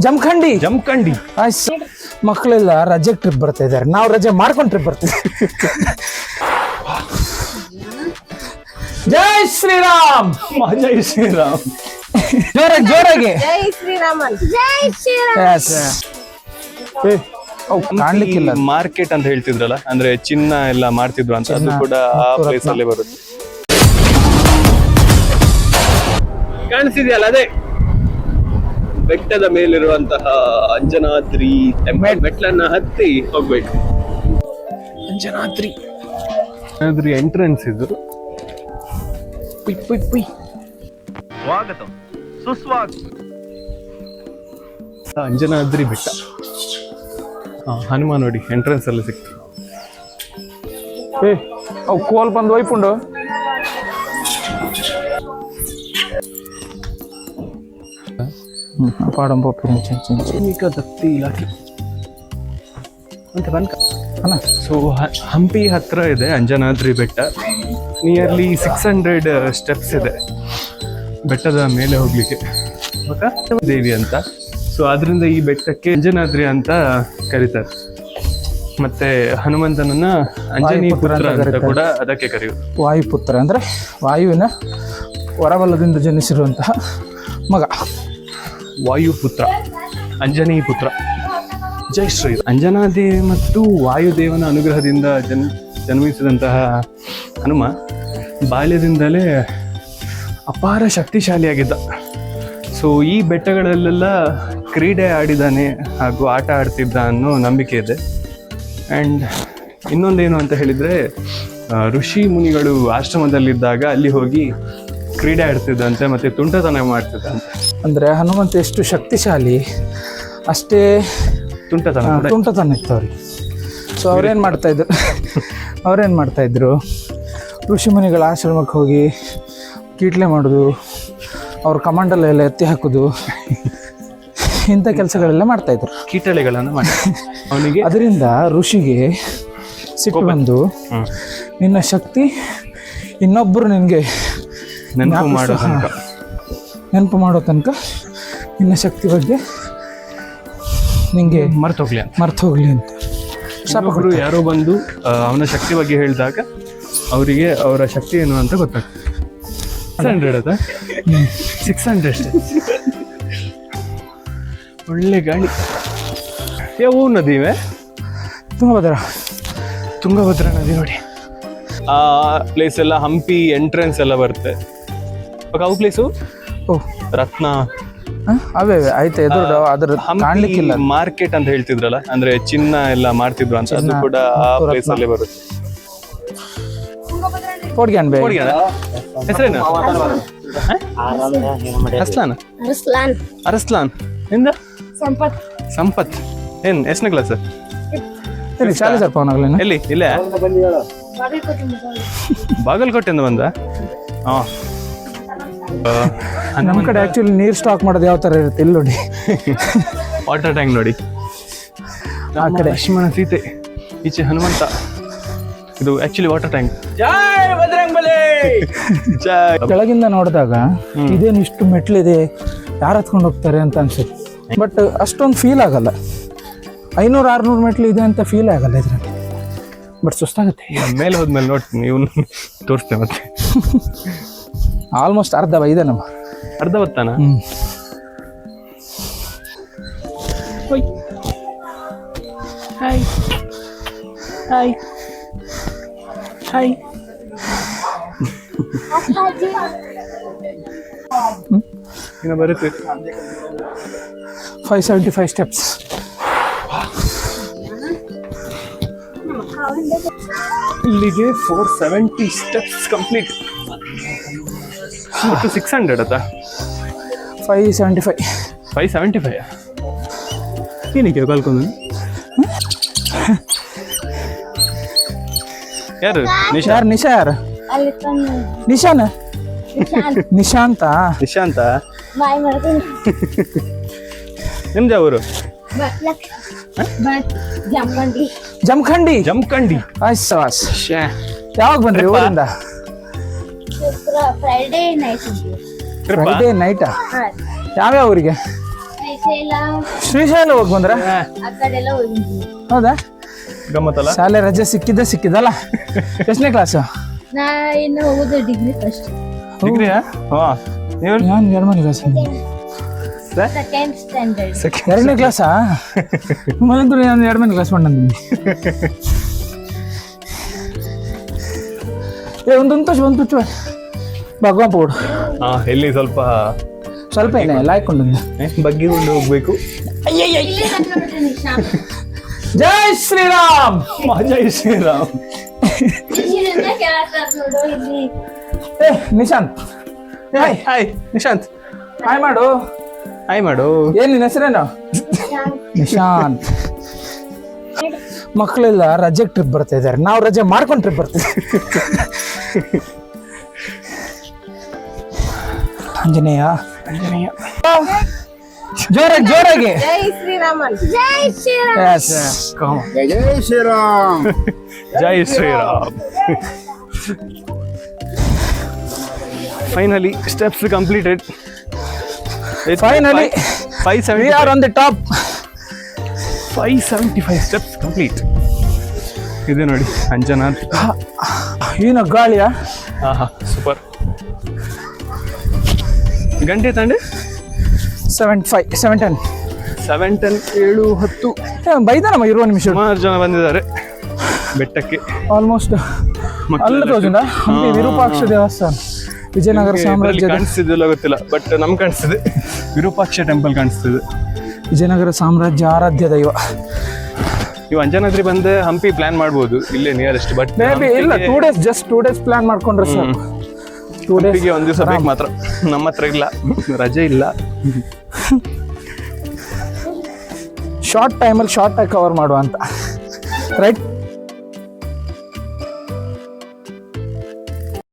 ಜಮಖಂಡಿ ಜಮಖಂಡಿ ಆಯ್ತು. ಮಕ್ಕಳೆಲ್ಲ ರಜೆ ಟ್ರಿಪ್ ಬರ್ತಾ ಇದಾರೆ, ನಾವು ರಜೆ ಮಾಡ್ಕೊಂಡು ಟ್ರಿಪ್ ಬರ್ತೀವಿ. ಜೈ ಶ್ರೀರಾಮ್. ಜೈ ಶ್ರೀರಾಮ್. ಜೋರಾಗಿ ಜೋರಾಗಿ. ಜೈ ಶ್ರೀರಾಮನ್. ಜೈ ಶ್ರೀರಾಮ್. Yes. ಕಾಣ್ಲಿಕ್ಕಿಲ್ಲ. ಮಾರ್ಕೆಟ್ ಅಂತ ಹೇಳ್ತಿದ್ರಲ್ಲ, ಅಂದ್ರೆ ಚಿನ್ನ ಎಲ್ಲ ಮಾಡ್ತಿದ್ರು ಅಂತ, ಅದು ಕೂಡ ಆ ಪ್ಲೇಸ್ ಅಲ್ಲೇ ಬರುತ್ತೆ. ಕಾಣಿಸಿದ್ಯಲ್ಲ, ಅದೇ ಬೆಟ್ಟದ ಮೇಲಿರುವಂತಹ ಅಂಜನಾದ್ರಿ ಟೆಂಪಲ್. ಮೆಟ್ಲನ್ನ ಹತ್ತಿ ಹೋಗ್ಬೇಕು. ಅಂಜನಾದ್ರಿ ಎಂಟ್ರೆನ್ಸ್ ಇದು. ಪುಯ್ ಪುಯ್ ಪುಯ್. ಸ್ವಾಗತಂ ಸುಸ್ವಾಗತ. ಅಂಜನಾದ್ರಿ ಬೆಟ್ಟ. ಹನುಮ ನೋಡಿ ಎಂಟ್ರೆನ್ಸ್ ಅಲ್ಲಿ ಸಿಕ್ತು. ಅವು ಕೋಲ್ ಬಂದು ಒಯ್ಪುಂಡು. ಪಾಡಂ ಪೊಪ್ಪಿ ಸೈನಿಕ ದತ್ತಿ ಇಲಾಖೆ ಅಂತ ಬಂದ. ಅಣ್ಣ ಸೊ ಹಂಪಿ ಹತ್ರ ಇದೆ ಅಂಜನಾದ್ರಿ ಬೆಟ್ಟ. ನಿಯರ್ಲಿ 600 ಸ್ಟೆಪ್ಸ್ ಇದೆ ಬೆಟ್ಟದ ಮೇಲೆ ಹೋಗ್ಲಿಕ್ಕೆ. ಗೊತ್ತಾ ದೇವಿ ಅಂತ. ಸೊ ಅದರಿಂದ ಈ ಬೆಟ್ಟಕ್ಕೆ ಅಂಜನಾದ್ರಿ ಅಂತ ಕರೀತಾರೆ. ಮತ್ತೆ ಹನುಮಂತನನ್ನ ಅಂಜನಿ ಪುತ್ರ ಅಂತ ಕೂಡ ಅದಕ್ಕೆ ಕರೆಯುವುದು. ವಾಯುಪುತ್ರ ಅಂದ್ರೆ ವಾಯುವಿನ ಹೊರಬಲದಿಂದ ಜನಿಸಿರುವಂತಹ ಮಗ. ವಾಯುಪುತ್ರ, ಅಂಜನಿ ಪುತ್ರ. ಜೈ ಶ್ರೀ. ಅಂಜನಾದೇವಿ ಮತ್ತು ವಾಯುದೇವನ ಅನುಗ್ರಹದಿಂದ ಜನ್ಮಿಸಿದಂತಹ ಹನುಮ ಬಾಲ್ಯದಿಂದಲೇ ಅಪಾರ ಶಕ್ತಿಶಾಲಿಯಾಗಿದ್ದ. ಸೊ ಈ ಬೆಟ್ಟಗಳಲ್ಲೆಲ್ಲ ಕ್ರೀಡೆ ಆಡಿದ್ದಾನೆ ಹಾಗೂ ಆಟ ಆಡ್ತಿದ್ದ ಅನ್ನೋ ನಂಬಿಕೆ ಇದೆ. ಆ್ಯಂಡ್ ಇನ್ನೊಂದೇನು ಅಂತ ಹೇಳಿದರೆ, ಋಷಿ ಮುನಿಗಳು ಆಶ್ರಮದಲ್ಲಿದ್ದಾಗ ಅಲ್ಲಿ ಹೋಗಿ ಕ್ರೀಡೆ ಆಡ್ತಿದ್ದಂತೆ ಮತ್ತು ತುಂಟತನ ಮಾಡ್ತಿದ್ದಂತೆ. ಅಂದರೆ ಹನುಮಂತ ಎಷ್ಟು ಶಕ್ತಿಶಾಲಿ ಅಷ್ಟೇ ತುಂಟತನ ಇತ್ತು ಅವ್ರಿಗೆ. ಸೊ ಅವ್ರೇನು ಮಾಡ್ತಾಯಿದ್ರು, ಋಷಿ ಮುನಿಗಳ ಆಶ್ರಮಕ್ಕೆ ಹೋಗಿ ಕೀಟ್ಲೆ ಮಾಡೋದು, ಅವ್ರ ಕಮಾಂಡಲ್ಲೆಲ್ಲ ಎತ್ತಿ ಹಾಕೋದು, ಇಂಥ ಕೆಲಸಗಳೆಲ್ಲ ಮಾಡ್ತಾಯಿದ್ರು. ಕೀಟಳೆಗಳನ್ನು ಮಾಡಿ ಅವನಿಗೆ. ಅದರಿಂದ ಋಷಿಗೆ ಸಿಟ್ಟು ಬಂದು, ನಿನ್ನ ಶಕ್ತಿ ಇನ್ನೊಬ್ಬರು ನಿನಗೆ ನೆನಪು ಮಾಡೋ ತನಕ ನಿನ್ನ ಶಕ್ತಿ ಬಗ್ಗೆ ನಿಂಗೆ ಮರ್ತು ಹೋಗ್ಲಿ ಅಂತ ಶಾಪಗಳು ಯಾರೋ ಬಂದು ಅವನ ಶಕ್ತಿ ಬಗ್ಗೆ ಹೇಳಿದಾಗ ಅವರಿಗೆ ಅವರ ಶಕ್ತಿ ಏನು ಅಂತ ಗೊತ್ತಾಗ್ತದೆ. 600 ಅಷ್ಟೇ. ಒಳ್ಳೆ ಗಾಳಿ. ಯಾವ ನದಿ ಇವೆ? ತುಂಗಭದ್ರಾ ನದಿ ನೋಡಿ. ಆ ಪ್ಲೇಸ್ ಎಲ್ಲ ಹಂಪಿ ಎಂಟ್ರೆನ್ಸ್ ಎಲ್ಲ ಬರುತ್ತೆ. ಅವು ಪ್ಲೇಸು ರತ್ನ ಅವೇ ಆಯ್ತು. ಎದುರು ಅದ್ರ ಕಾಣ್ಲಿಕ್ಕಿಲ್ಲ. ಮಾರ್ಕೆಟ್ ಅಂತ ಹೇಳ್ತಿದ್ರಲ್ಲ, ಅಂದ್ರೆ ಚಿನ್ನ ಎಲ್ಲ ಮಾಡ್ತಿದ್ರು ಅಂತ, ಅದು ಕೂಡ ಆ ಪ್ಲೇಸ್ ಅಲ್ಲೇ ಬರುತ್ತೆ. ಹೆಸರೇನು? ಅರಸ್ಲಾನ್. ನಿಂದ? ಸಂಪತ್. ಏನ್ ಎಷ್ಟನೇ ಕ್ಲಾಸ್? ಎಲ್ಲಿ? ಇಲ್ಲೇ ಬಾಗಲಕೋಟೆಯಿಂದ ಬಂದ? ನಮ್ಮ ಕಡೆ ಆಕ್ಚುಲಿ ನೀರು ಸ್ಟಾಕ್ ಮಾಡೋದು ಯಾವ ಥರ ಇರುತ್ತೆ ಇಲ್ಲಿ ನೋಡಿ. ವಾಟರ್ ಟ್ಯಾಂಕ್ ನೋಡಿ. ಆ ಕಡೆ ಲಕ್ಷ್ಮಣ ಸೀತೆ, ಈಚೆ ಹನುಮಂತ. ಇದು ಆಕ್ಚುಲಿ ವಾಟರ್ ಟ್ಯಾಂಕ್. ಕೆಳಗಿಂದ ನೋಡಿದಾಗ ಇದೇನು ಇಷ್ಟು ಮೆಟ್ಲಿದೆ, ಯಾರು ಹತ್ಕೊಂಡು ಹೋಗ್ತಾರೆ ಅಂತ ಅನ್ಸುತ್ತೆ. ಬಟ್ ಅಷ್ಟೊಂದು ಫೀಲ್ ಆಗಲ್ಲ. 500-600 ಮೆಟ್ಲು ಇದೆ ಅಂತ ಫೀಲ್ ಆಗಲ್ಲ ಇದ್ರಲ್ಲಿ. ಬಟ್ ಸುಸ್ತಾಗುತ್ತೆ. ಮೇಲೆ ಹೋದ್ಮೇಲೆ ನೋಡ್ತೀನಿ, ಇವನು ತೋರಿಸ್ತೇವೆ ಮತ್ತೆ. ಆಲ್ಮೋಸ್ಟ್ ಅರ್ಧ ಇದೆ ನಮ್ಮ. ಅರ್ಧ ಹೊತ್ತಾನ? Hi hi hi. ಇನ್ನು ಬರುತ್ತೆ. 575 ಸ್ಟೆಪ್ಸ್. ಇಲ್ಲಿಗೆ 470 ಸ್ಟೆಪ್ಸ್ ಕಂಪ್ಲೀಟ್. ಒಟ್ಟು 600 ಅತ್ತ? 575 ಏನಕ್ಕೆ ಕಲ್ಕೊಂಡು? ಯಾರು? ನಿಶಾಂತ. ನಿಮ್ದು ಅವರು? ಜಮಖಂಡಿ. ಯಾವಾಗ ಬಂದ್ರಿ ಊರಿಂದ? Friday night. ಫ್ರೈಡೇ ನೈಟಾ? ಹಾ ಯಾವ್ಯಾವ ಊರಿಗೆ? ಶ್ರೀಶೈಲ ಶ್ರೀಶೈಲ ಹೋಗಿ ಬಂದ್ರ? ಆ ಕಡೆ ಎಲ್ಲ ಹೋಗಿದ್ವಿ. ಹೌದಾ? ಗಮ್ಮತ್ತಲ್ಲ. ಶಾಲೆ ರಜೆ ಸಿಕ್ಕಿದ್ದಲ್ಲ. ಎಷ್ಟನೇ ಕ್ಲಾಸು? ನಾ ಇನ್ನು ಹೋಗೋದು ಡಿಗ್ರಿ ಫಸ್ಟ್ ಡಿಗ್ರಿಯಾ? ಹಾ ನೀವು ನಾನು 2ನೇ ಕ್ಲಾಸ್. Second standard. 2ನೇ ಕ್ಲಾಸಾ? ಮಲಂತೂ ನಾನು 2ನೇ ಕ್ಲಾಸ್ ಬಂದಿದ್ದೀನಿ. ಒಂದು ತುಚ್ಚು ಭಗವಾನ್ ಪೌಡ್ ಹಾ ಎಲ್ಲಿ ಸ್ವಲ್ಪ ಏನೇ ಎಲ್ಲ ಹಾಕೊಂಡು ಬಗ್ಗಿಕೊಂಡು ಹೋಗ್ಬೇಕು. ನೋಡ್ರಿ ನಿಶಾಂತ್. ಜೈ ಶ್ರೀರಾಮ್. ಜೈ ಶ್ರೀರಾಮ್. ನೀರಿಂದ ಕೇಳತ್ತಾರ ನೋಡು ಇಲ್ಲಿ. ಏ Nishant, hi hi Nishant. Hi ಮಾಡು. ಹಾಯ್ ಮಾಡು. ಏನ್ ನಿನ್ನ ಹೆಸರೇನು? ನಿಶಾಂತ್. ಮಕ್ಕಳೆಲ್ಲ ರಜೆ ಟ್ರಿಪ್ ಬರ್ತಾ ಇದಾರೆ, ನಾವು ರಜೆ ಮಾಡ್ಕೊಂಡು ಟ್ರಿಪ್ ಬರ್ತೀವಿ. ಆಂಜನೇಯ ಜೋರಾಗಿ ಜೈ ಶ್ರೀರಾಮನ್. ಜೈ ಶ್ರೀರಾಮ್. Yes. ಜೈ ಶ್ರೀರಾಮ್. ಜೈ Shriram. Finally steps completed. Finally, we are on the top. 575 steps complete. ಇದೆ ನೋಡಿ ಅಂಜನಾ. ಏನು ಗಾಳಿಯಾ? ಆಹಾ ಸೂಪರ್. ಗಂಟೆ ತಂಡೆ 7:10 7:10 7:10 ಬೈದಾನಮ್ಮ ಇರುವ ನಿಮಿಷ. ಸುಮಾರು ಜನ ಬಂದಿದ್ದಾರೆ ಬೆಟ್ಟಕ್ಕೆ. ಆಲ್ಮೋಸ್ಟ್ ಅಲ್ಲ ತೋಜುಂಡ ಹಂಪಿ ವಿರೂಪಾಕ್ಷ ದೇವಸ್ಥಾನ, ವಿಜಯನಗರ ಸಾಮ್ರಾಜ್ಯದ ಕಾಣಿಸ್ತಿದ್ದಿಲ್ಲ ಗೊತ್ತಿಲ್ಲ, ಬಟ್ ನಮ್ಗೆ ಕಾಣಿಸ್ತಿದೆ ವಿರೂಪಾಕ್ಷ ಟೆಂಪಲ್ ಕಾಣಿಸ್ತಿದೆ. ವಿಜಯನಗರ ಸಾಮ್ರಾಜ್ಯ ಆರಾಧ್ಯ ದೈವ. ನೀವು ಅಂಜನಾದ್ರಿ ಬಂದು ಹಂಪಿ ಪ್ಲಾನ್ ಮಾಡ್ಬೋದು, ಇಲ್ಲೇ ನಿಯರೆಸ್ಟ್. ಬಟ್ ಮೇ ಬಿ ಇಲ್ಲ, 2 days ಜಸ್ಟ್ 2 days ಪ್ಲಾನ್ ಮಾಡ್ಕೊಂಡ್ರೆ ಸರ್. 2 days ಹಂಪಿಗೆ ಒಂದು ದಿವಸ ಬೇಕು ಮಾತ್ರ. ನಮ್ಮ ಹತ್ರ ಇಲ್ಲ, ರಜೆ ಇಲ್ಲ. ಶಾರ್ಟ್ ಟೈಮಲ್ಲಿ ಶಾರ್ಟ್ ಆಗಿ ಕವರ್ ಮಾಡುವ ಅಂತ, ರೈಟ್?